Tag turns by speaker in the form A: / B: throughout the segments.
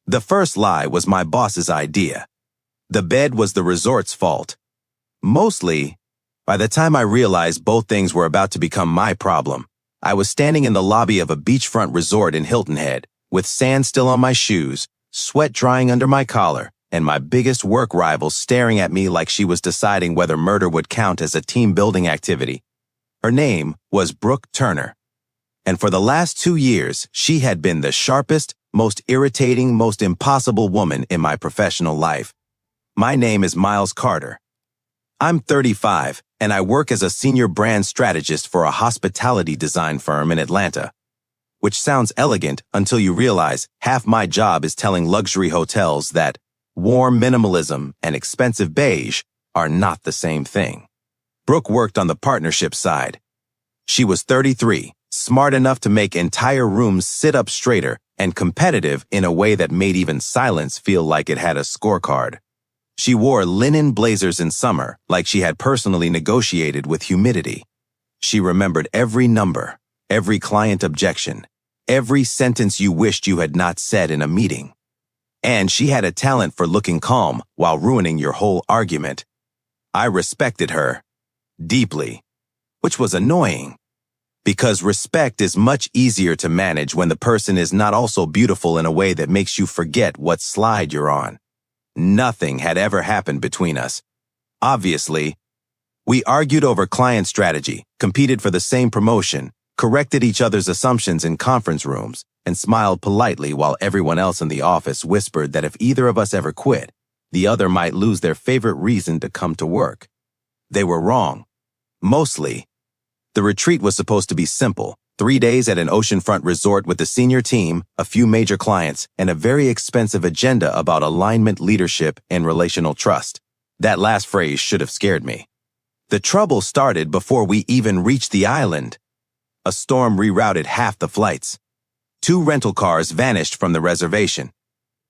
A: The first lie was my boss's idea. The bed was the resort's fault. Mostly, by the time I realized both things were about to become my problem, I was standing in the lobby of a beachfront resort in Hilton Head, with sand still on my shoes, sweat drying under my collar, and my biggest work rival staring at me like she was deciding whether murder would count as a team-building activity. Her name was Brooke Turner. And for the last 2 years, she had been the sharpest, most irritating, most impossible woman in my professional life. My name is Miles Carter. I'm 35, and I work as a senior brand strategist for a hospitality design firm in Atlanta. Which sounds elegant until you realize half my job is telling luxury hotels that warm minimalism and expensive beige are not the same thing. Brooke worked on the partnership side. She was 33, smart enough to make entire rooms sit up straighter, and competitive in a way that made even silence feel like it had a scorecard. She wore linen blazers in summer, like she had personally negotiated with humidity. She remembered every number, every client objection, every sentence you wished you had not said in a meeting. And she had a talent for looking calm while ruining your whole argument. I respected her deeply, which was annoying. Because respect is much easier to manage when the person is not also beautiful in a way that makes you forget what slide you're on. Nothing had ever happened between us. Obviously, we argued over client strategy, competed for the same promotion, corrected each other's assumptions in conference rooms, and smiled politely while everyone else in the office whispered that if either of us ever quit, the other might lose their favorite reason to come to work. They were wrong. Mostly. The retreat was supposed to be simple, 3 days at an oceanfront resort with the senior team, a few major clients, and a very expensive agenda about alignment, leadership, and relational trust. That last phrase should have scared me. The trouble started before we even reached the island. A storm rerouted half the flights. 2 rental cars vanished from the reservation.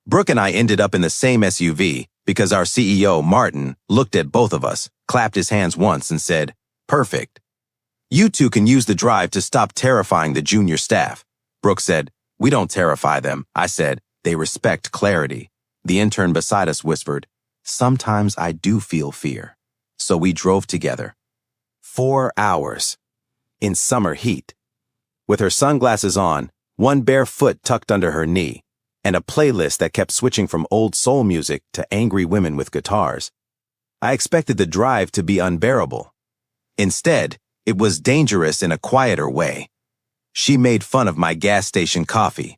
A: Brooke and I ended up in the same SUV because our CEO, Martin, looked at both of us, clapped his hands once, and said, "Perfect. You two can use the drive to stop terrifying the junior staff." Brooke said, "We don't terrify them." I said, "They respect clarity." The intern beside us whispered, "Sometimes I do feel fear." So we drove together. 4 hours. In summer heat. With her sunglasses on, one bare foot tucked under her knee, and a playlist that kept switching from old soul music to angry women with guitars. I expected the drive to be unbearable. Instead, it was dangerous in a quieter way. She made fun of my gas station coffee.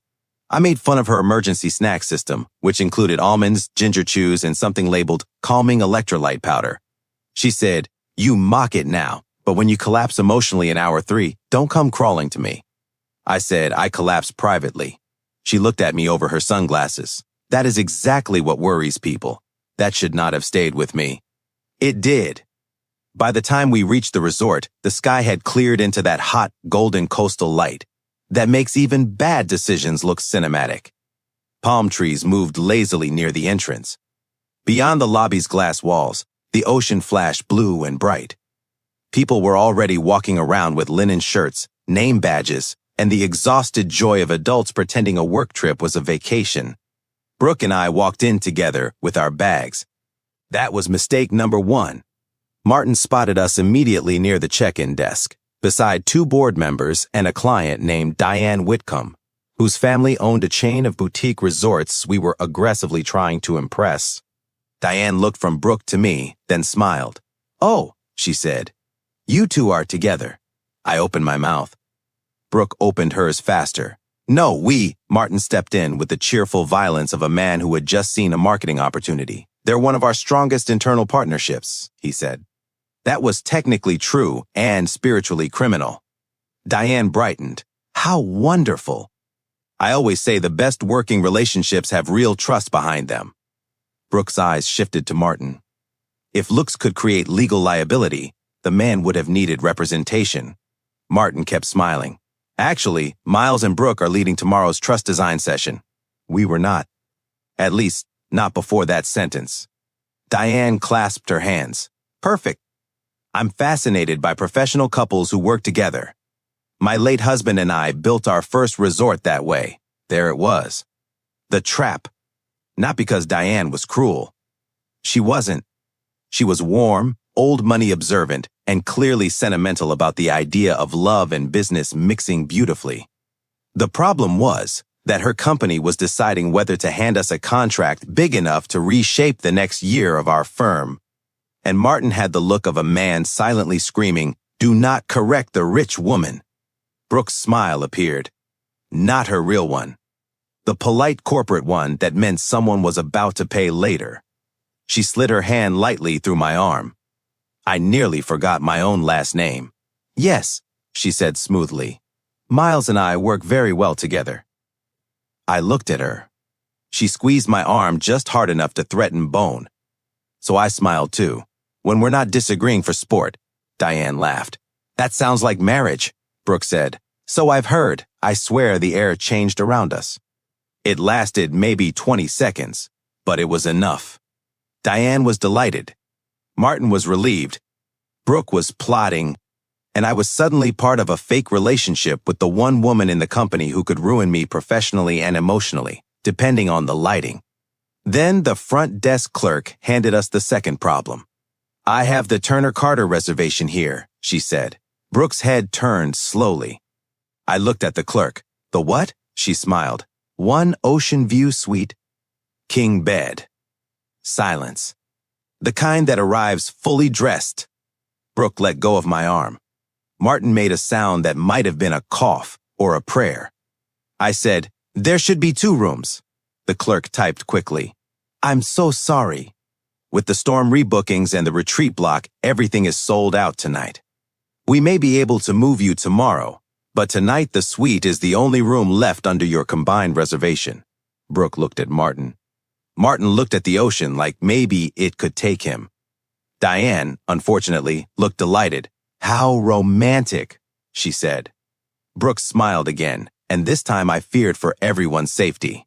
A: I made fun of her emergency snack system, which included almonds, ginger chews, and something labeled calming electrolyte powder. She said, "You mock it now, but when you collapse emotionally in hour 3, don't come crawling to me." I said I collapsed privately. She looked at me over her sunglasses. That is exactly what worries people. That should not have stayed with me. It did. By the time we reached the resort, the sky had cleared into that hot, golden coastal light that makes even bad decisions look cinematic. Palm trees moved lazily near the entrance. Beyond the lobby's glass walls, the ocean flashed blue and bright. People were already walking around with linen shirts, name badges, and the exhausted joy of adults pretending a work trip was a vacation. Brooke and I walked in together with our bags. That was mistake number 1. Martin spotted us immediately near the check-in desk, beside 2 board members and a client named Diane Whitcomb, whose family owned a chain of boutique resorts we were aggressively trying to impress. Diane looked from Brooke to me, then smiled. "Oh," she said, "you two are together." I opened my mouth. Brooke opened hers faster. "No, Martin stepped in with the cheerful violence of a man who had just seen a marketing opportunity. "They're one of our strongest internal partnerships," he said. That was technically true and spiritually criminal. Diane brightened. "How wonderful. I always say the best working relationships have real trust behind them." Brooke's eyes shifted to Martin. If looks could create legal liability, the man would have needed representation. Martin kept smiling. "Actually, Miles and Brooke are leading tomorrow's trust design session." We were not. At least, not before that sentence. Diane clasped her hands. "Perfect. I'm fascinated by professional couples who work together. My late husband and I built our first resort that way. There it was. The trap, Not because Diane was cruel. She wasn't. She was warm, old money observant, and clearly sentimental about the idea of love and business mixing beautifully. The problem was that her company was deciding whether to hand us a contract big enough to reshape the next year of our firm. And Martin had the look of a man silently screaming, "Do not correct the rich woman." Brooke's smile appeared. Not her real one. The polite corporate one that meant someone was about to pay later. She slid her hand lightly through my arm. I nearly forgot my own last name. "Yes," she said smoothly. "Miles and I work very well together." I looked at her. She squeezed my arm just hard enough to threaten bone. So I smiled too. "When we're not disagreeing for sport," Diane laughed. "That sounds like marriage," Brooke said. "So I've heard." I swear the air changed around us. It lasted maybe 20 seconds, but it was enough. Diane was delighted. Martin was relieved. Brooke was plotting, and I was suddenly part of a fake relationship with the one woman in the company who could ruin me professionally and emotionally, depending on the lighting. Then the front desk clerk handed us the second problem. "I have the Turner Carter reservation here," she said. Brooke's head turned slowly. I looked at the clerk. "The what?" She smiled. "One ocean view suite. King bed." Silence. The kind that arrives fully dressed. Brooke let go of my arm. Martin made a sound that might have been a cough or a prayer. I said, "There should be 2 rooms." The clerk typed quickly. "I'm so sorry. With the storm rebookings and the retreat block, everything is sold out tonight. We may be able to move you tomorrow, but tonight the suite is the only room left under your combined reservation." Brooke looked at Martin. Martin looked at the ocean like maybe it could take him. Diane, unfortunately, looked delighted. "How romantic," she said. Brooke smiled again, and this time I feared for everyone's safety.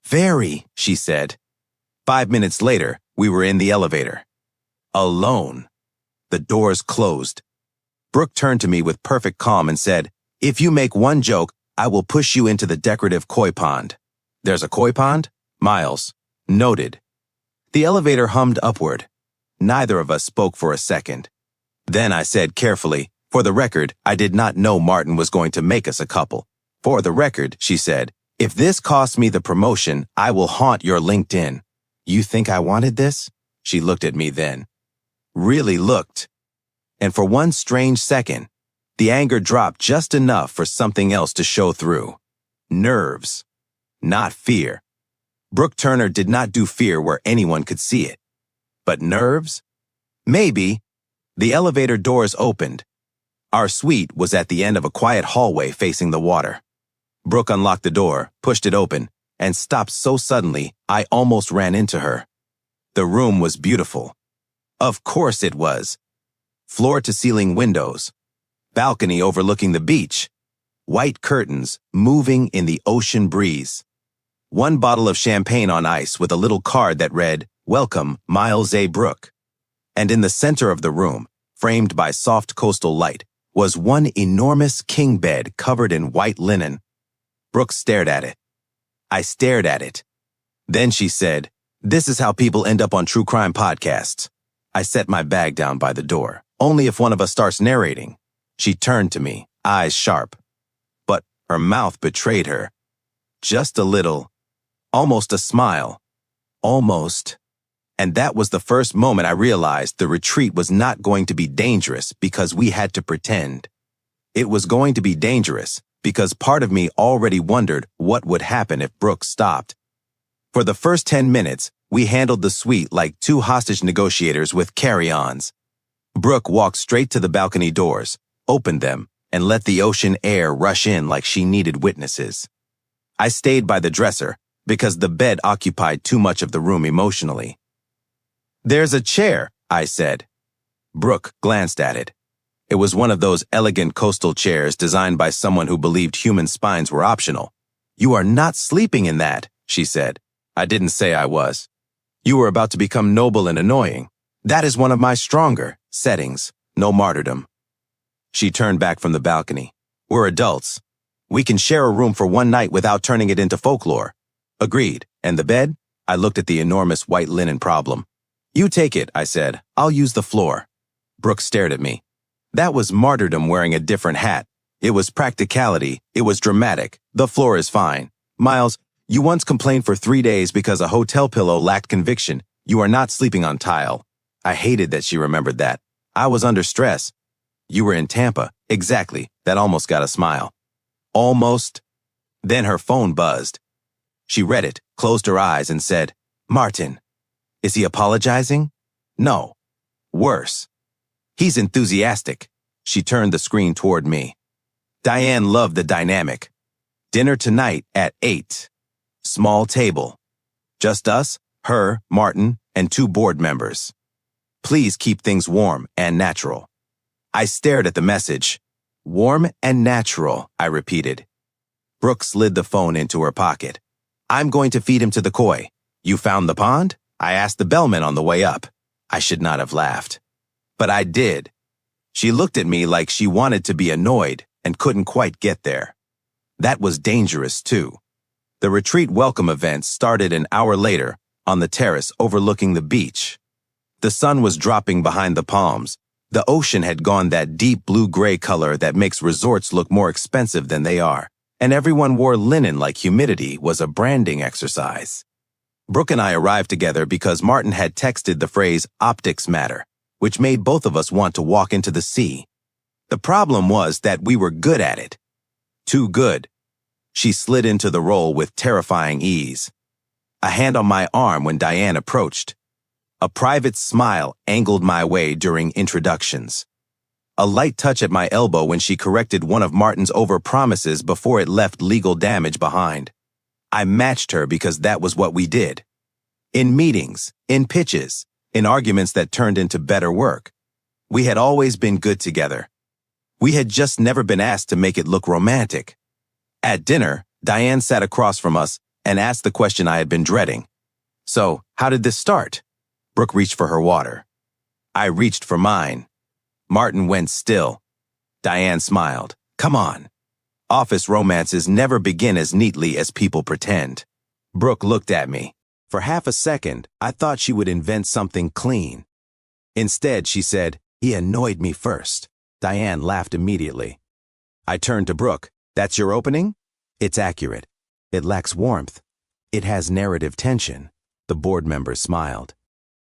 A: "Very," she said. 5 minutes later, we were in the elevator. Alone. The doors closed. Brooke turned to me with perfect calm and said, "If you make one joke, I will push you into the decorative koi pond." "There's a koi pond?" "Miles." "Noted." The elevator hummed upward. Neither of us spoke for a second. Then I said carefully, "For the record, I did not know Martin was going to make us a couple." "For the record," she said, "if this costs me the promotion, I will haunt your LinkedIn." "You think I wanted this?" She looked at me then. Really looked. And for one strange second, the anger dropped just enough for something else to show through. Nerves. Not fear. Brooke Turner did not do fear where anyone could see it. But nerves? Maybe. The elevator doors opened. Our suite was at the end of a quiet hallway facing the water. Brooke unlocked the door, pushed it open, and stopped so suddenly I almost ran into her. The room was beautiful. Of course it was. Floor-to-ceiling windows. Balcony overlooking the beach. White curtains moving in the ocean breeze. One bottle of champagne on ice with a little card that read, "Welcome, Miles A. Brooke." And in the center of the room, framed by soft coastal light, was one enormous king bed covered in white linen. Brooke stared at it. I stared at it. Then she said, "This is how people end up on true crime podcasts." I set my bag down by the door. "Only if one of us starts narrating." She turned to me, eyes sharp. But her mouth betrayed her. Just a little. Almost a smile. Almost. And that was the first moment I realized the retreat was not going to be dangerous because we had to pretend. It was going to be dangerous because part of me already wondered what would happen if Brooke stopped. For the first 10 minutes, we handled the suite like 2 hostage negotiators with carry-ons. Brooke walked straight to the balcony doors, opened them, and let the ocean air rush in like she needed witnesses. I stayed by the dresser because the bed occupied too much of the room emotionally. "There's a chair," I said. Brooke glanced at it. It was one of those elegant coastal chairs designed by someone who believed human spines were optional. "You are not sleeping in that," she said. I didn't say I was. "You were about to become noble and annoying. That is one of my stronger settings, no martyrdom." She turned back from the balcony. "We're adults. We can share a room for one night without turning it into folklore." "Agreed. And the bed?" I looked at the enormous white linen problem. You take it, I said. I'll use the floor. Brooke stared at me. That was martyrdom wearing a different hat. It was practicality. It was dramatic. The floor is fine. Miles, you once complained for 3 days because a hotel pillow lacked conviction. You are not sleeping on tile. I hated that she remembered that. I was under stress. You were in Tampa. Exactly. That almost got a smile. Almost. Then her phone buzzed. She read it, closed her eyes, and said, Martin. Is he apologizing? No. Worse. He's enthusiastic. She turned the screen toward me. Diane loved the dynamic. Dinner tonight at 8. Small table. Just us, her, Martin, and 2 board members. Please keep things warm and natural. I stared at the message. Warm and natural, I repeated. Brooke slid the phone into her pocket. I'm going to feed him to the koi. You found the pond? I asked the bellman on the way up. I should not have laughed. But I did. She looked at me like she wanted to be annoyed and couldn't quite get there. That was dangerous, too. The retreat welcome event started an hour later on the terrace overlooking the beach. The sun was dropping behind the palms. The ocean had gone that deep blue-gray color that makes resorts look more expensive than they are, and everyone wore linen like humidity was a branding exercise. Brooke and I arrived together because Martin had texted the phrase optics matter, which made both of us want to walk into the sea. The problem was that we were good at it. Too good. She slid into the role with terrifying ease. A hand on my arm when Diane approached. A private smile angled my way during introductions. A light touch at my elbow when she corrected one of Martin's overpromises before it left legal damage behind. I matched her because that was what we did. In meetings, in pitches, in arguments that turned into better work. We had always been good together. We had just never been asked to make it look romantic. At dinner, Diane sat across from us and asked the question I had been dreading. So, how did this start? Brooke reached for her water. I reached for mine. Martin went still. Diane smiled. Come on. Office romances never begin as neatly as people pretend. Brooke looked at me. For half a second, I thought she would invent something clean. Instead, she said, he annoyed me first. Diane laughed immediately. I turned to Brooke. That's your opening? It's accurate. It lacks warmth. It has narrative tension. The board member smiled.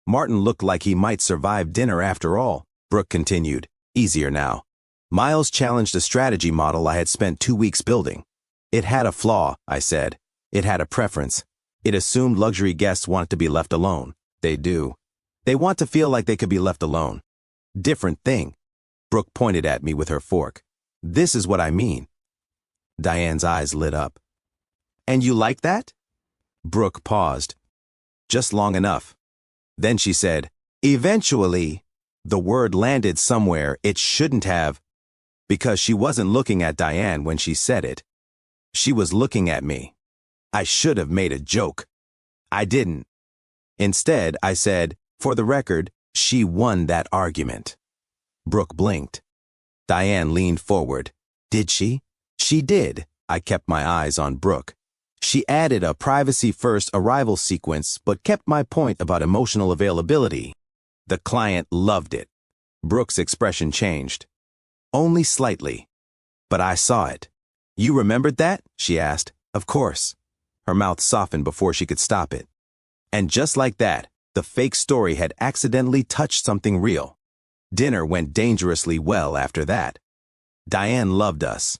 A: Martin looked like he might survive dinner after all. Brooke continued. Easier now. Miles challenged a strategy model I had spent 2 weeks building. It had a flaw, I said. It had a preference. It assumed luxury guests want to be left alone. They do. They want to feel like they could be left alone. Different thing. Brooke pointed at me with her fork. This is what I mean. Diane's eyes lit up. And you like that? Brooke paused. Just long enough. Then she said, eventually. The word landed somewhere it shouldn't have, because she wasn't looking at Diane when she said it. She was looking at me. I should have made a joke. I didn't. Instead, I said, for the record, she won that argument. Brooke blinked. Diane leaned forward. Did she? She did. I kept my eyes on Brooke. She added a privacy-first arrival sequence, but kept my point about emotional availability. The client loved it. Brooke's expression changed. Only slightly. But I saw it. You remembered that? She asked. Of course. Her mouth softened before she could stop it. And just like that, the fake story had accidentally touched something real. Dinner went dangerously well after that. Diane loved us.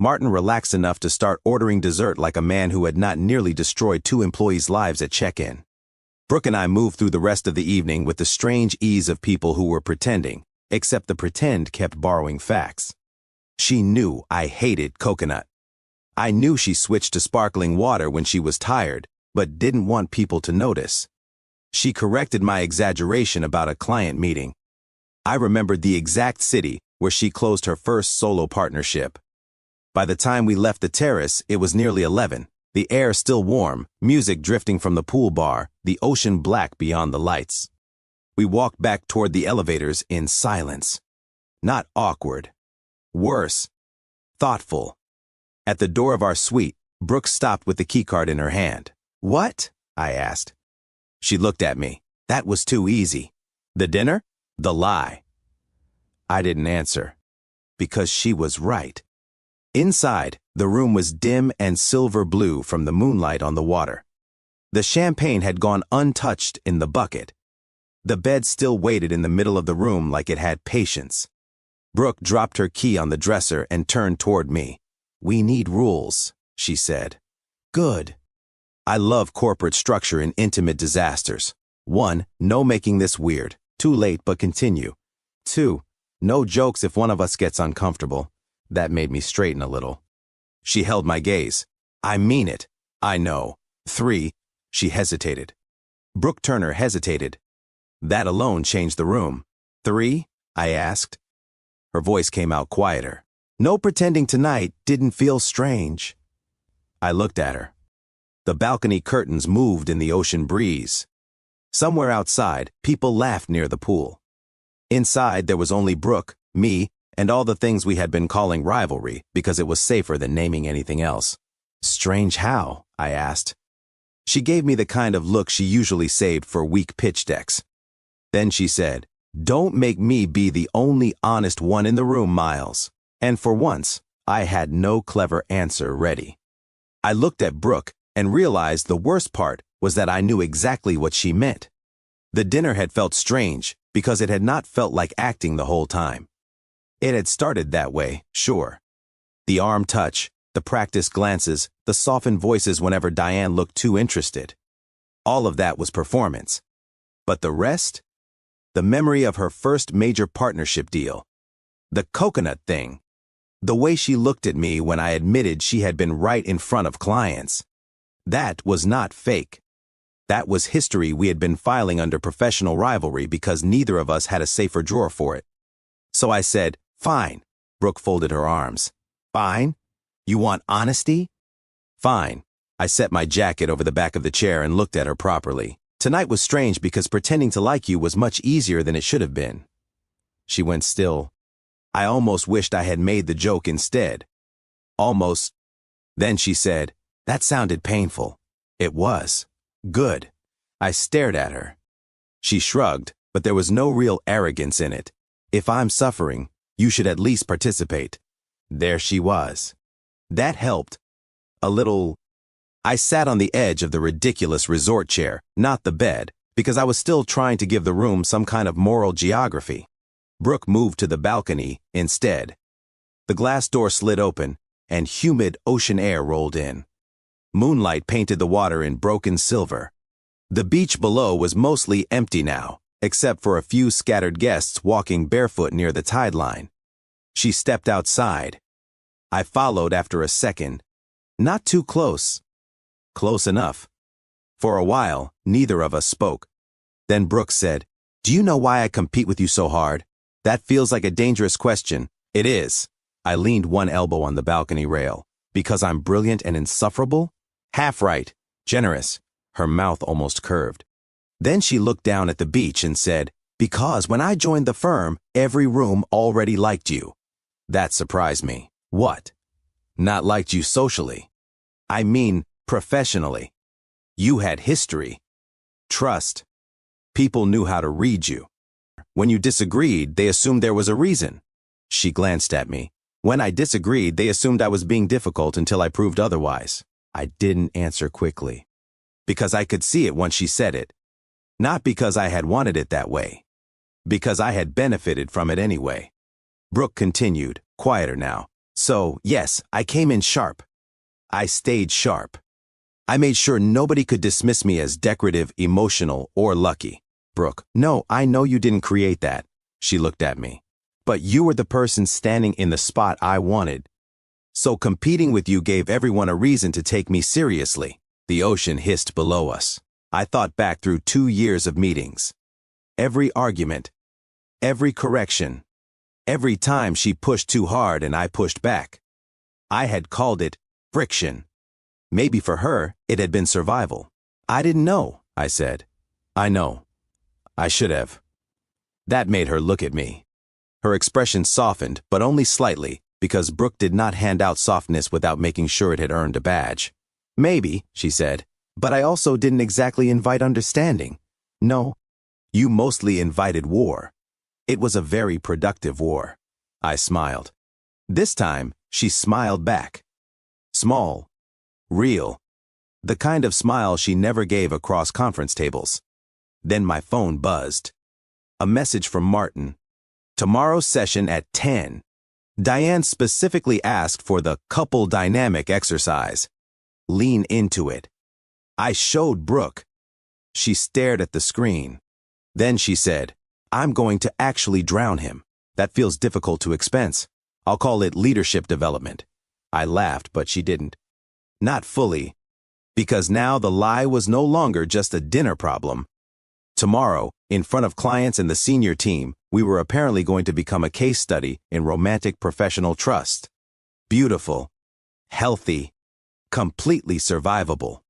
A: Martin relaxed enough to start ordering dessert like a man who had not nearly destroyed 2 employees' lives at check-in. Brooke and I moved through the rest of the evening with the strange ease of people who were pretending, except the pretend kept borrowing facts. She knew I hated coconut. I knew she switched to sparkling water when she was tired, but didn't want people to notice. She corrected my exaggeration about a client meeting. I remembered the exact city where she closed her first solo partnership. By the time we left the terrace, it was nearly 11. The air still warm, music drifting from the pool bar, the ocean black beyond the lights. We walked back toward the elevators in silence. Not awkward. Worse. Thoughtful. At the door of our suite, Brooke stopped with the keycard in her hand. What? I asked. She looked at me. That was too easy. The dinner? The lie. I didn't answer, because she was right. Inside, the room was dim and silver blue from the moonlight on the water. The champagne had gone untouched in the bucket. The bed still waited in the middle of the room like it had patience. Brooke dropped her key on the dresser and turned toward me. "We need rules," she said. "Good." I love corporate structure in intimate disasters. 1, no making this weird. Too late, but continue. 2, no jokes if one of us gets uncomfortable. That made me straighten a little. She held my gaze. "I mean it. I know." 3, she hesitated. Brooke Turner hesitated. That alone changed the room. 3, I asked. Her voice came out quieter. "No pretending tonight didn't feel strange." I looked at her. The balcony curtains moved in the ocean breeze. Somewhere outside, people laughed near the pool. Inside, there was only Brooke, me, and all the things we had been calling rivalry because it was safer than naming anything else. "Strange how?" I asked. She gave me the kind of look she usually saved for weak pitch decks. Then she said, "Don't make me be the only honest one in the room, Miles." And for once, I had no clever answer ready. I looked at Brooke and realized the worst part was that I knew exactly what she meant. The dinner had felt strange because it had not felt like acting the whole time. It had started that way, sure. The arm touch, the practiced glances, the softened voices whenever Diane looked too interested. All of that was performance. But the rest? The memory of her first major partnership deal. The coconut thing. The way she looked at me when I admitted she had been right in front of clients. That was not fake. That was history we had been filing under professional rivalry because neither of us had a safer drawer for it. So I said, "Fine." Brooke folded her arms. "Fine? You want honesty?" "Fine." I set my jacket over the back of the chair and looked at her properly. "Tonight was strange because pretending to like you was much easier than it should have been." She went still. I almost wished I had made the joke instead. Almost. Then she said, "That sounded painful." It was. Good. I stared at her. She shrugged, but there was no real arrogance in it. "If I'm suffering, you should at least participate." There she was. That helped. A little. I sat on the edge of the ridiculous resort chair, not the bed, because I was still trying to give the room some kind of moral geography. Brooke moved to the balcony instead. The glass door slid open, and humid ocean air rolled in. Moonlight painted the water in broken silver. The beach below was mostly empty now, except for a few scattered guests walking barefoot near the tide line. She stepped outside. I followed after a second. Not too close. Close enough. For a while, neither of us spoke. Then Brooke said, "Do you know why I compete with you so hard? That feels like a dangerous question." "It is." I leaned one elbow on the balcony rail. "Because I'm brilliant and insufferable?" "Half right. Generous." Her mouth almost curved. Then she looked down at the beach and said, "Because when I joined the firm, every room already liked you." That surprised me. "What?" "Not liked you socially. I mean, professionally. You had history. Trust. People knew how to read you. When you disagreed, they assumed there was a reason." She glanced at me. "When I disagreed, they assumed I was being difficult until I proved otherwise." I didn't answer quickly. Because I could see it once she said it. Not because I had wanted it that way. Because I had benefited from it anyway. Brooke continued, quieter now. "So, yes, I came in sharp. I stayed sharp. I made sure nobody could dismiss me as decorative, emotional, or lucky." "Brooke, no, I know you didn't create that." She looked at me. "But you were the person standing in the spot I wanted. So competing with you gave everyone a reason to take me seriously." The ocean hissed below us. I thought back through 2 years of meetings. Every argument. Every correction. Every time she pushed too hard and I pushed back. I had called it friction. Maybe for her, it had been survival. "I didn't know," I said. "I know. I should have." That made her look at me. Her expression softened, but only slightly, because Brooke did not hand out softness without making sure it had earned a badge. "Maybe," she said, But I also didn't exactly invite understanding. No, you mostly invited war. It was a very productive war. I smiled. This time, she smiled back. Small. Real. The kind of smile she never gave across conference tables. Then my phone buzzed. A message from Martin. Tomorrow's session at 10. Diane specifically asked for the couple dynamic exercise. Lean into it. I showed Brooke. She stared at the screen. Then she said, I'm going to actually drown him. That feels difficult to expense. I'll call it leadership development. I laughed, but she didn't. Not fully. Because now the lie was no longer just a dinner problem. Tomorrow, in front of clients and the senior team, we were apparently going to become a case study in romantic professional trust. Beautiful. Healthy. Completely survivable.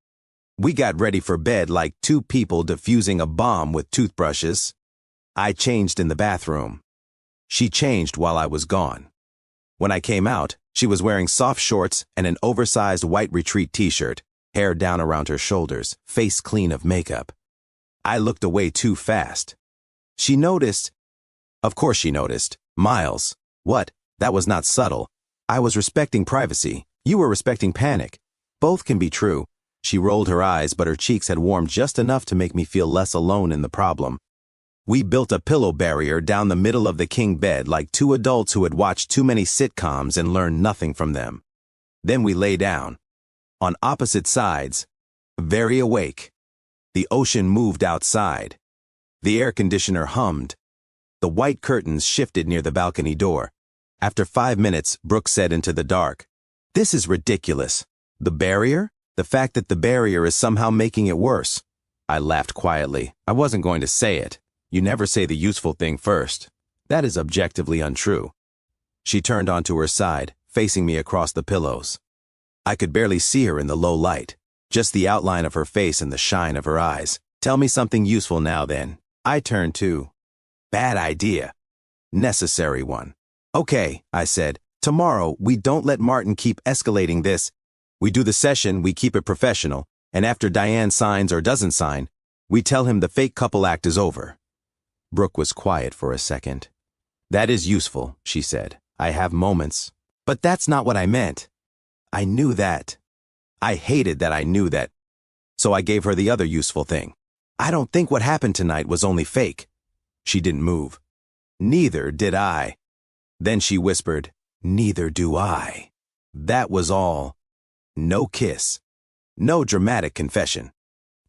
A: We got ready for bed like two people defusing a bomb with toothbrushes. I changed in the bathroom. She changed while I was gone. When I came out, she was wearing soft shorts and an oversized white retreat t-shirt, hair down around her shoulders, face clean of makeup. I looked away too fast. She noticed. Of course she noticed. Miles. What? That was not subtle. I was respecting privacy. You were respecting panic. Both can be true. She rolled her eyes, but her cheeks had warmed just enough to make me feel less alone in the problem. We built a pillow barrier down the middle of the king bed like two adults who had watched too many sitcoms and learned nothing from them. Then we lay down. On opposite sides. Very awake. The ocean moved outside. The air conditioner hummed. The white curtains shifted near the balcony door. After 5 minutes, Brooke said into the dark, "This is ridiculous. The barrier? The fact that the barrier is somehow making it worse." I laughed quietly. I wasn't going to say it. You never say the useful thing first. That is objectively untrue. She turned onto her side, facing me across the pillows. I could barely see her in the low light. Just the outline of her face and the shine of her eyes. Tell me something useful now then. I turned to. Bad idea. Necessary one. Okay, I said. Tomorrow, we don't let Martin keep escalating this. We do the session, we keep it professional, and after Diane signs or doesn't sign, we tell him the fake couple act is over. Brooke was quiet for a second. That is useful, she said. I have moments. But that's not what I meant. I knew that. I hated that I knew that. So I gave her the other useful thing. I don't think what happened tonight was only fake. She didn't move. Neither did I. Then she whispered, neither do I. That was all. No kiss. No dramatic confession.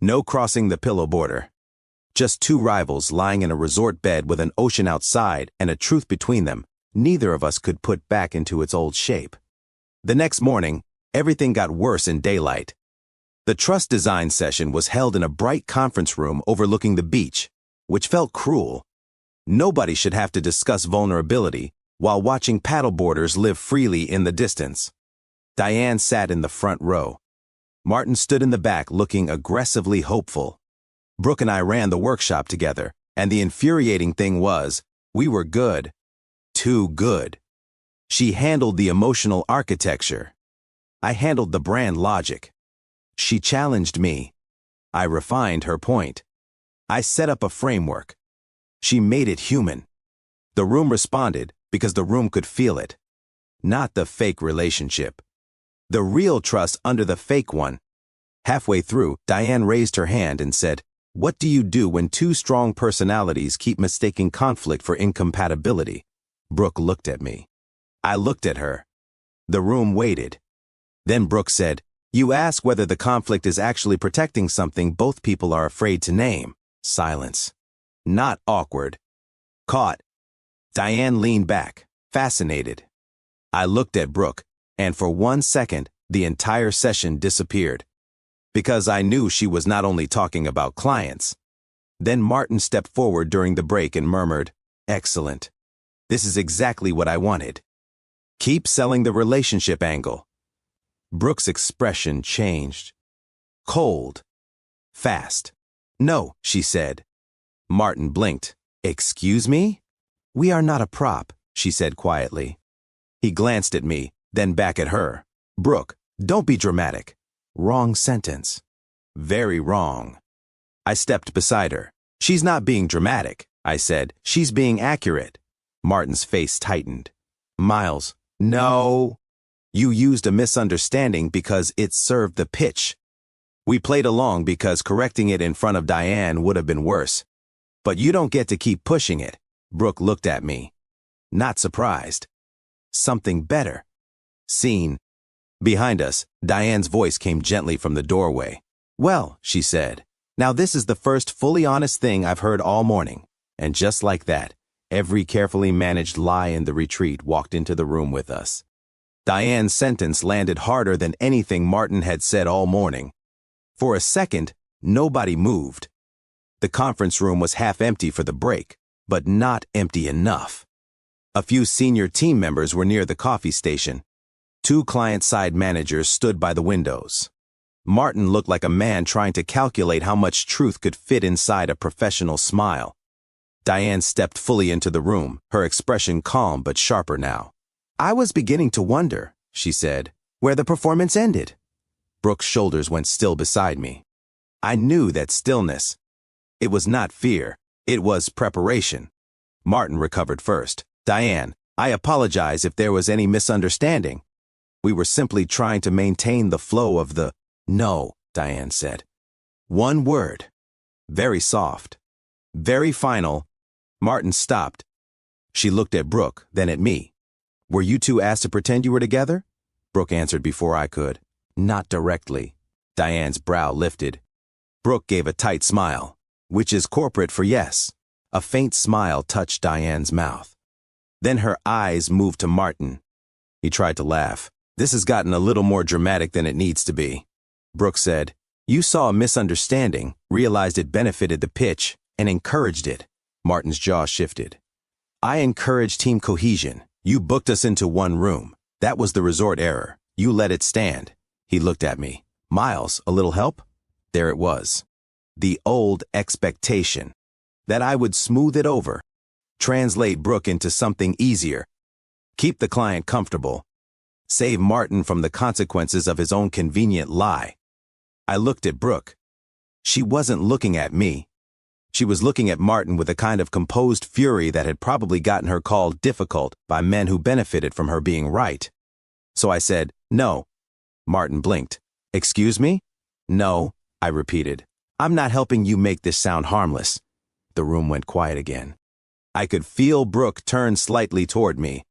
A: No crossing the pillow border. Just two rivals lying in a resort bed with an ocean outside and a truth between them neither of us could put back into its old shape. The next morning, everything got worse in daylight. The trust design session was held in a bright conference room overlooking the beach, which felt cruel. Nobody should have to discuss vulnerability while watching paddleboarders live freely in the distance. Diane sat in the front row. Martin stood in the back looking aggressively hopeful. Brooke and I ran the workshop together, and the infuriating thing was, we were good. Too good. She handled the emotional architecture. I handled the brand logic. She challenged me. I refined her point. I set up a framework. She made it human. The room responded because the room could feel it. Not the fake relationship. The real trust under the fake one. Halfway through, Diane raised her hand and said, "What do you do when two strong personalities keep mistaking conflict for incompatibility?" Brooke looked at me. I looked at her. The room waited. Then Brooke said, "You ask whether the conflict is actually protecting something both people are afraid to name." Silence. Not awkward. Caught. Diane leaned back, fascinated. I looked at Brooke, and for 1 second, the entire session disappeared. Because I knew she was not only talking about clients. Then Martin stepped forward during the break and murmured, "Excellent. This is exactly what I wanted. Keep selling the relationship angle." Brooke's expression changed. Cold. Fast. "No," she said. Martin blinked. "Excuse me?" "We are not a prop," she said quietly. He glanced at me, then back at her. "Brooke, don't be dramatic." Wrong sentence. Very wrong. I stepped beside her. She's not being dramatic, I said. She's being accurate. Martin's face tightened. Miles, no. You used a misunderstanding because it served the pitch. We played along because correcting it in front of Diane would have been worse. But you don't get to keep pushing it. Brooke looked at me. Not surprised. Something better. Seen. Behind us, Diane's voice came gently from the doorway. Well, she said, now this is the first fully honest thing I've heard all morning. And just like that, every carefully managed lie in the retreat walked into the room with us. Diane's sentence landed harder than anything Martin had said all morning. For a second, nobody moved. The conference room was half empty for the break, but not empty enough. A few senior team members were near the coffee station. 2 client-side managers stood by the windows. Martin looked like a man trying to calculate how much truth could fit inside a professional smile. Diane stepped fully into the room, her expression calm but sharper now. I was beginning to wonder, she said, where the performance ended. Brooke's shoulders went still beside me. I knew that stillness. It was not fear, it was preparation. Martin recovered first. Diane, I apologize if there was any misunderstanding. We were simply trying to maintain the flow of the... No, Diane said. One word. Very soft. Very final. Martin stopped. She looked at Brooke, then at me. Were you 2 asked to pretend you were together? Brooke answered before I could. Not directly. Diane's brow lifted. Brooke gave a tight smile, which is corporate for yes. A faint smile touched Diane's mouth. Then her eyes moved to Martin. He tried to laugh. This has gotten a little more dramatic than it needs to be. Brooke said, you saw a misunderstanding, realized it benefited the pitch, and encouraged it. Martin's jaw shifted. I encouraged team cohesion. You booked us into one room. That was the resort error. You let it stand. He looked at me. Miles, a little help? There it was. The old expectation. That I would smooth it over. Translate Brooke into something easier. Keep the client comfortable. Save Martin from the consequences of his own convenient lie. I looked at Brooke. She wasn't looking at me. She was looking at Martin with a kind of composed fury that had probably gotten her called difficult by men who benefited from her being right. So I said, no. Martin blinked. Excuse me? No, I repeated. I'm not helping you make this sound harmless. The room went quiet again. I could feel Brooke turn slightly toward me.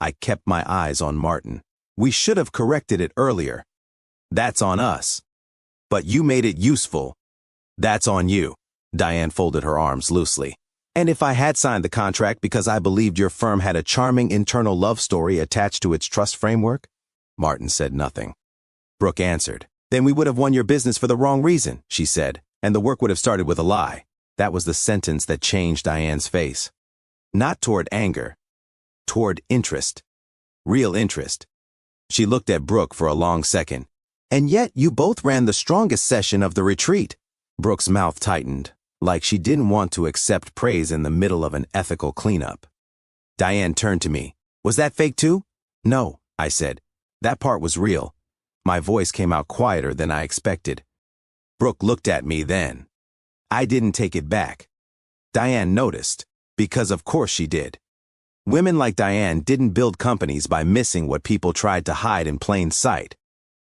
A: I kept my eyes on Martin. We should have corrected it earlier. That's on us. But you made it useful. That's on you. Diane folded her arms loosely. And if I had signed the contract because I believed your firm had a charming internal love story attached to its trust framework? Martin said nothing. Brooke answered. Then we would have won your business for the wrong reason, she said, and the work would have started with a lie. That was the sentence that changed Diane's face. Not toward anger. Toward interest. Real interest. She looked at Brooke for a long second. And yet you both ran the strongest session of the retreat. Brooke's mouth tightened, like she didn't want to accept praise in the middle of an ethical cleanup. Diane turned to me. Was that fake too? No, I said. That part was real. My voice came out quieter than I expected. Brooke looked at me then. I didn't take it back. Diane noticed, because of course she did. Women like Diane didn't build companies by missing what people tried to hide in plain sight.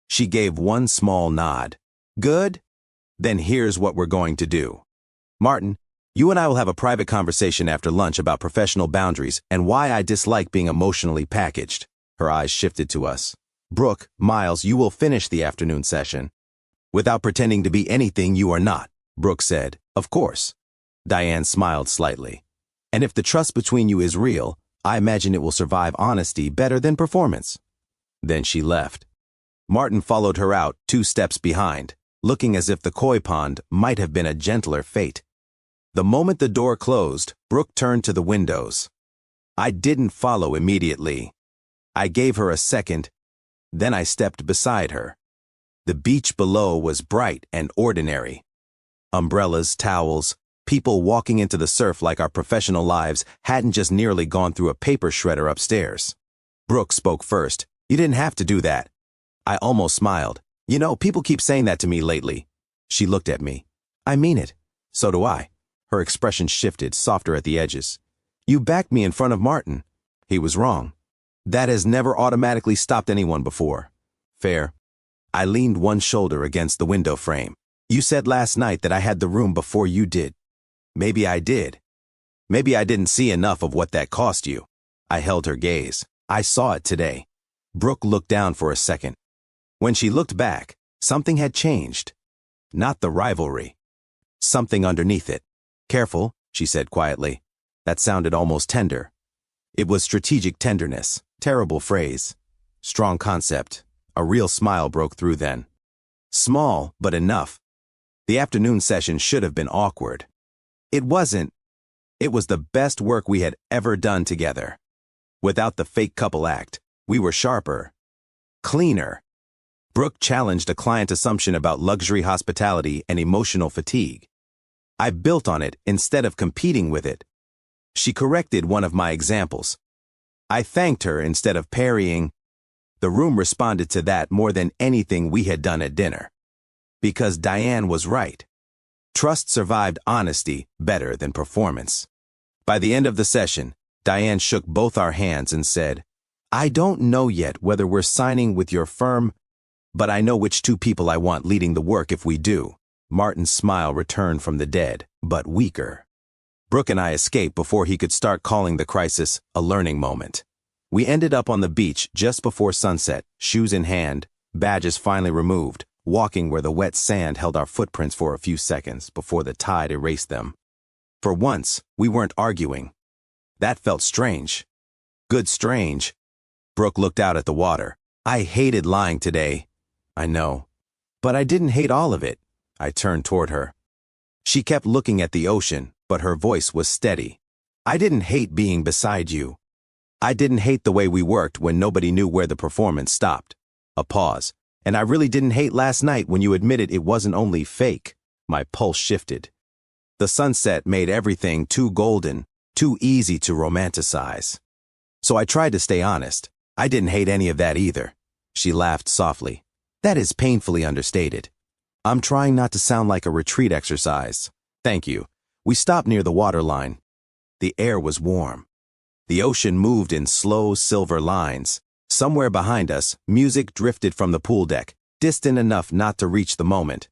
A: She gave one small nod. Good? Then here's what we're going to do. Martin, you and I will have a private conversation after lunch about professional boundaries and why I dislike being emotionally packaged. Her eyes shifted to us. Brooke, Miles, you will finish the afternoon session. Without pretending to be anything you are not, Brooke said. Of course. Diane smiled slightly. And if the trust between you is real, I imagine it will survive honesty better than performance. Then she left. Martin followed her out 2 steps behind, looking as if the koi pond might have been a gentler fate. The moment the door closed, Brooke turned to the windows. I didn't follow immediately. I gave her a second, then I stepped beside her. The beach below was bright and ordinary. Umbrellas, towels, people walking into the surf like our professional lives hadn't just nearly gone through a paper shredder upstairs. Brooke spoke first. You didn't have to do that. I almost smiled. You know, people keep saying that to me lately. She looked at me. I mean it. So do I. Her expression shifted, softer at the edges. You backed me in front of Martin. He was wrong. That has never automatically stopped anyone before. Fair. I leaned one shoulder against the window frame. You said last night that I had the room before you did. Maybe I did. Maybe I didn't see enough of what that cost you. I held her gaze. I saw it today. Brooke looked down for a second. When she looked back, something had changed. Not the rivalry. Something underneath it. Careful, she said quietly. That sounded almost tender. It was strategic tenderness. Terrible phrase. Strong concept. A real smile broke through then. Small, but enough. The afternoon session should have been awkward. It wasn't. It was the best work we had ever done together. Without the fake couple act, we were sharper. Cleaner. Brooke challenged a client assumption about luxury hospitality and emotional fatigue. I built on it instead of competing with it. She corrected one of my examples. I thanked her instead of parrying. The room responded to that more than anything we had done at dinner. Because Diane was right. Trust survived honesty better than performance. By the end of the session, Diane shook both our hands and said, I don't know yet whether we're signing with your firm, but I know which two people I want leading the work if we do. Martin's smile returned from the dead, but weaker. Brooke and I escaped before he could start calling the crisis a learning moment. We ended up on the beach just before sunset, shoes in hand, badges finally removed, walking where the wet sand held our footprints for a few seconds before the tide erased them. For once, we weren't arguing. That felt strange. Good strange. Brooke looked out at the water. I hated lying today. I know. But I didn't hate all of it. I turned toward her. She kept looking at the ocean, but her voice was steady. I didn't hate being beside you. I didn't hate the way we worked when nobody knew where the performance stopped. A pause. And I really didn't hate last night when you admitted it wasn't only fake. My pulse shifted. The sunset made everything too golden, too easy to romanticize. So I tried to stay honest. I didn't hate any of that either. She laughed softly. That is painfully understated. I'm trying not to sound like a retreat exercise. Thank you. We stopped near the waterline. The air was warm. The ocean moved in slow silver lines. Somewhere behind us, music drifted from the pool deck, distant enough not to reach the moment.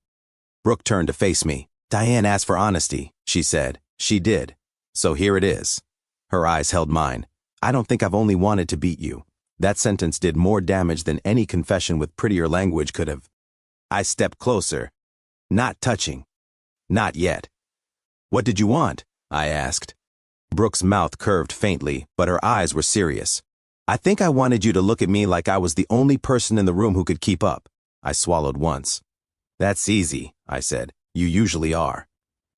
A: Brooke turned to face me. Diane asked for honesty, she said. She did. So here it is. Her eyes held mine. I don't think I've only wanted to beat you. That sentence did more damage than any confession with prettier language could have. I stepped closer. Not touching. Not yet. What did you want? I asked. Brooke's mouth curved faintly, but her eyes were serious. I think I wanted you to look at me like I was the only person in the room who could keep up. I swallowed once. That's easy, I said. You usually are.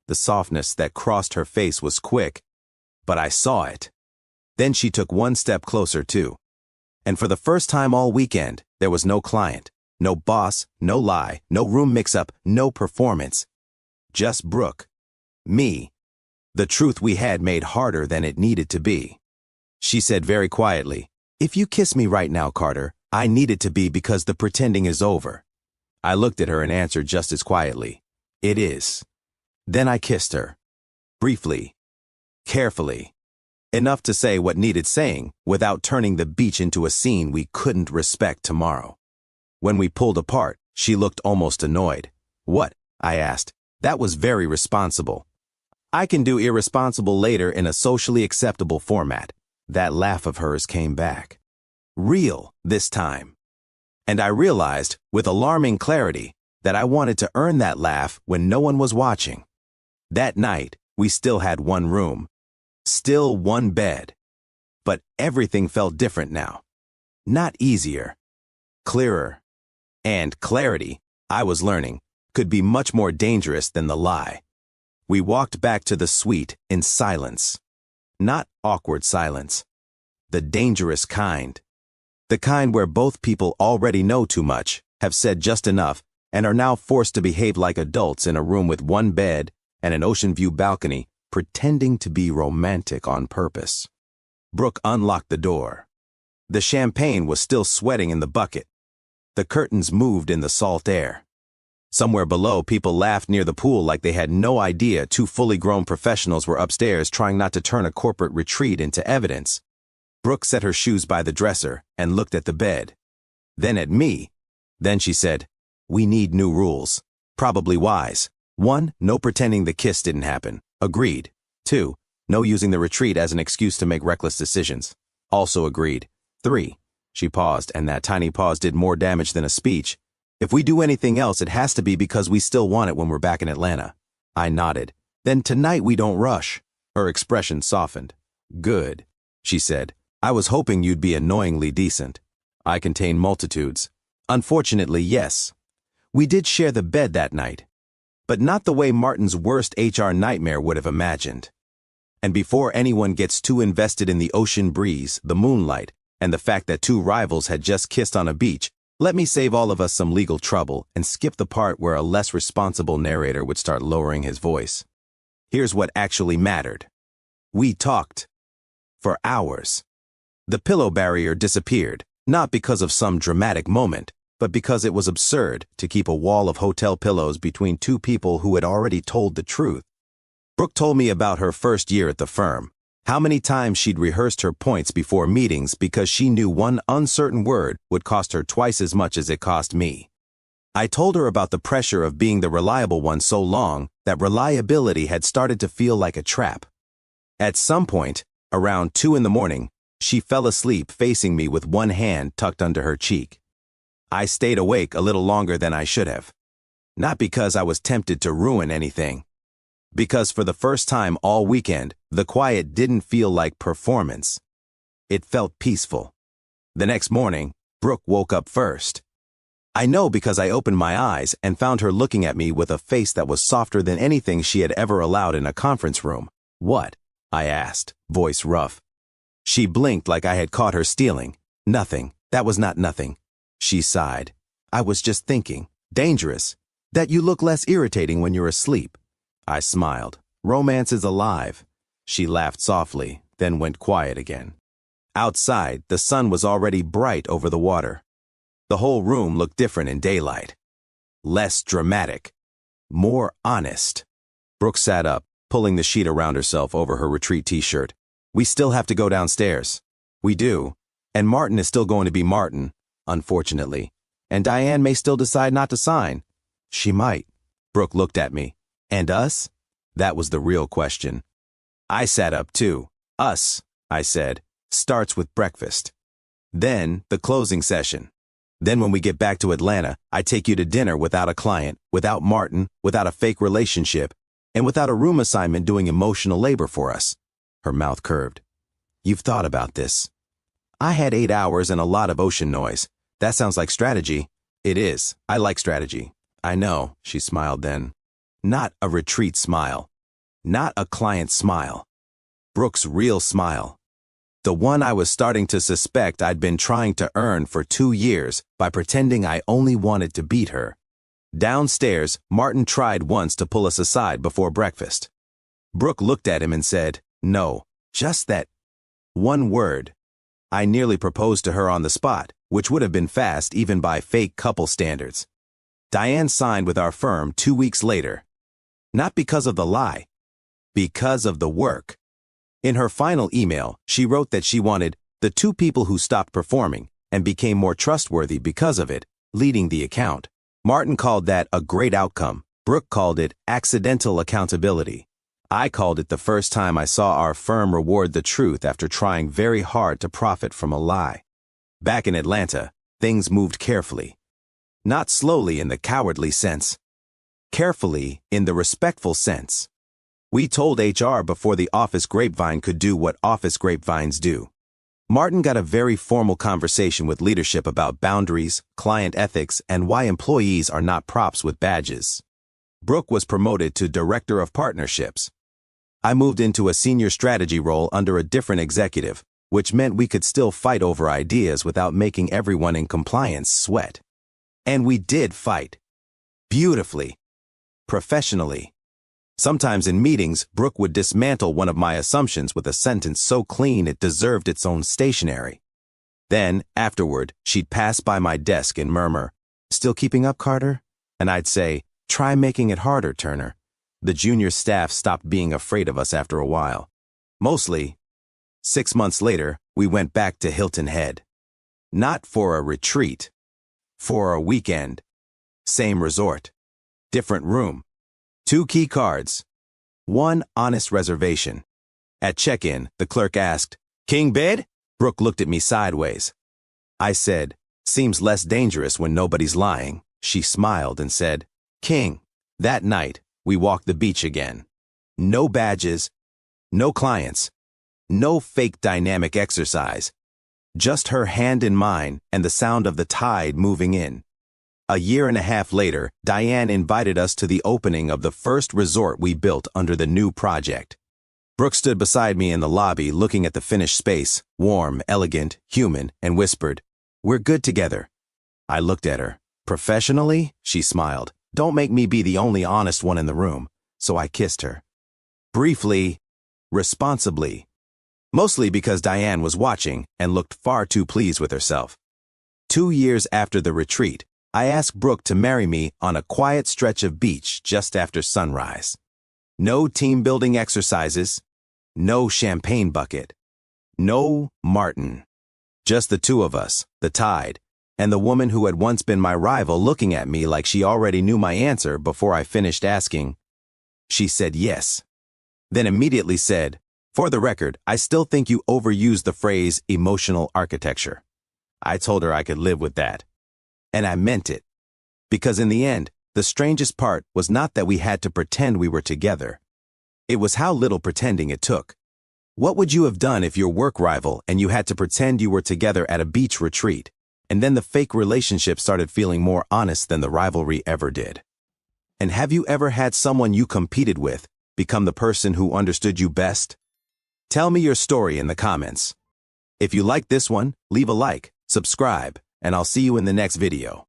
A: The softness that crossed her face was quick, but I saw it. Then she took one step closer too. And for the first time all weekend, there was no client, no boss, no lie, no room mix-up, no performance. Just Brooke. Me. The truth we had made harder than it needed to be. She said very quietly, if you kiss me right now, Carter, I need it to be because the pretending is over. I looked at her and answered just as quietly, it is. Then I kissed her. Briefly. Carefully. Enough to say what needed saying without turning the beach into a scene we couldn't respect tomorrow. When we pulled apart, she looked almost annoyed. What? I asked. That was very responsible. I can do irresponsible later in a socially acceptable format. That laugh of hers came back. Real this time. And I realized, with alarming clarity, that I wanted to earn that laugh when no one was watching. That night, we still had one room. Still one bed. But everything felt different now. Not easier. Clearer. And clarity, I was learning, could be much more dangerous than the lie. We walked back to the suite in silence. Not awkward silence. The dangerous kind. The kind where both people already know too much, have said just enough, and are now forced to behave like adults in a room with one bed and an ocean view balcony, pretending to be romantic on purpose. Brooke unlocked the door. The champagne was still sweating in the bucket. The curtains moved in the salt air. Somewhere below, people laughed near the pool like they had no idea two fully grown professionals were upstairs trying not to turn a corporate retreat into evidence. Brooke set her shoes by the dresser and looked at the bed. Then at me. Then she said, "We need new rules. Probably wise. 1. No pretending the kiss didn't happen. Agreed. 2. No using the retreat as an excuse to make reckless decisions. Also agreed. 3. She paused, and that tiny pause did more damage than a speech. If we do anything else, it has to be because we still want it when we're back in Atlanta." I nodded. "Then tonight we don't rush." Her expression softened. "Good," she said. "I was hoping you'd be annoyingly decent." I contain multitudes. Unfortunately, yes. We did share the bed that night, but not the way Martin's worst HR nightmare would have imagined. And before anyone gets too invested in the ocean breeze, the moonlight, and the fact that two rivals had just kissed on a beach, let me save all of us some legal trouble and skip the part where a less responsible narrator would start lowering his voice. Here's what actually mattered. We talked. For hours. The pillow barrier disappeared, not because of some dramatic moment, but because it was absurd to keep a wall of hotel pillows between two people who had already told the truth. Brooke told me about her first year at the firm, how many times she'd rehearsed her points before meetings because she knew one uncertain word would cost her twice as much as it cost me. I told her about the pressure of being the reliable one so long that reliability had started to feel like a trap. At some point, around 2 in the morning, she fell asleep facing me with one hand tucked under her cheek. I stayed awake a little longer than I should have. Not because I was tempted to ruin anything. Because for the first time all weekend, the quiet didn't feel like performance. It felt peaceful. The next morning, Brooke woke up first. I know because I opened my eyes and found her looking at me with a face that was softer than anything she had ever allowed in a conference room. "What?" I asked, voice rough. She blinked like I had caught her stealing. "Nothing. That was not nothing." She sighed. "I was just thinking. Dangerous. That you look less irritating when you're asleep." I smiled. "Romance is alive." She laughed softly, then went quiet again. Outside, the sun was already bright over the water. The whole room looked different in daylight. Less dramatic. More honest. Brooke sat up, pulling the sheet around herself over her retreat t-shirt. "We still have to go downstairs." "We do. And Martin is still going to be Martin, unfortunately. And Diane may still decide not to sign." "She might." Brooke looked at me. "And us?" That was the real question. I sat up too. "Us," I said, "starts with breakfast. Then the closing session. Then when we get back to Atlanta, I take you to dinner without a client, without Martin, without a fake relationship, and without a room assignment doing emotional labor for us." Her mouth curved. "You've thought about this." I had 8 hours and a lot of ocean noise. "That sounds like strategy." "It is. I like strategy." "I know," she smiled then. Not a retreat smile. Not a client smile. Brooke's real smile. The one I was starting to suspect I'd been trying to earn for 2 years by pretending I only wanted to beat her. Downstairs, Martin tried once to pull us aside before breakfast. Brooke looked at him and said, "No, just that one word." I nearly proposed to her on the spot, which would have been fast even by fake couple standards. Diane signed with our firm 2 weeks later. Not because of the lie, because of the work. In her final email, she wrote that she wanted the 2 people who stopped performing and became more trustworthy because of it, leading the account. Martin called that a great outcome. Brooke called it accidental accountability. I called it the first time I saw our firm reward the truth after trying very hard to profit from a lie. Back in Atlanta, things moved carefully. Not slowly in the cowardly sense. Carefully in the respectful sense. We told HR before the office grapevine could do what office grapevines do. Martin got a very formal conversation with leadership about boundaries, client ethics, and why employees are not props with badges. Brooke was promoted to Director of Partnerships. I moved into a senior strategy role under a different executive, which meant we could still fight over ideas without making everyone in compliance sweat. And we did fight. Beautifully. Professionally. Sometimes in meetings, Brooke would dismantle one of my assumptions with a sentence so clean it deserved its own stationery. Then, afterward, she'd pass by my desk and murmur, "Still keeping up, Carter?" And I'd say, Try making it harder, Turner. The junior staff stopped being afraid of us after a while. Mostly, 6 months later, we went back to Hilton Head. Not for a retreat, for a weekend. Same resort, different room, 2 key cards, 1 honest reservation. At check-in, the clerk asked, "King bed?" Brooke looked at me sideways. I said, "Seems less dangerous when nobody's lying." She smiled and said, "King." That night, we walked the beach again. No badges, no clients, no fake dynamic exercise. Just her hand in mine and the sound of the tide moving in. A year and a half later, Diane invited us to the opening of the first resort we built under the new project. Brooke stood beside me in the lobby looking at the finished space, warm, elegant, human, and whispered, "We're good together." I looked at her. "Professionally?" She smiled. "Don't make me be the only honest one in the room." So I kissed her. Briefly, responsibly. Mostly because Diane was watching and looked far too pleased with herself. 2 years after the retreat, I asked Brooke to marry me on a quiet stretch of beach just after sunrise. No team-building exercises, no champagne bucket, no Martin. Just the 2 of us, the tide, and the woman who had once been my rival looking at me like she already knew my answer before I finished asking. She said yes. Then immediately said, "For the record, I still think you overused the phrase emotional architecture." I told her I could live with that. And I meant it. Because in the end, the strangest part was not that we had to pretend we were together. It was how little pretending it took. What would you have done if your work rival and you had to pretend you were together at a beach retreat, and then the fake relationship started feeling more honest than the rivalry ever did? And have you ever had someone you competed with become the person who understood you best? Tell me your story in the comments. If you liked this one, leave a like, subscribe, and I'll see you in the next video.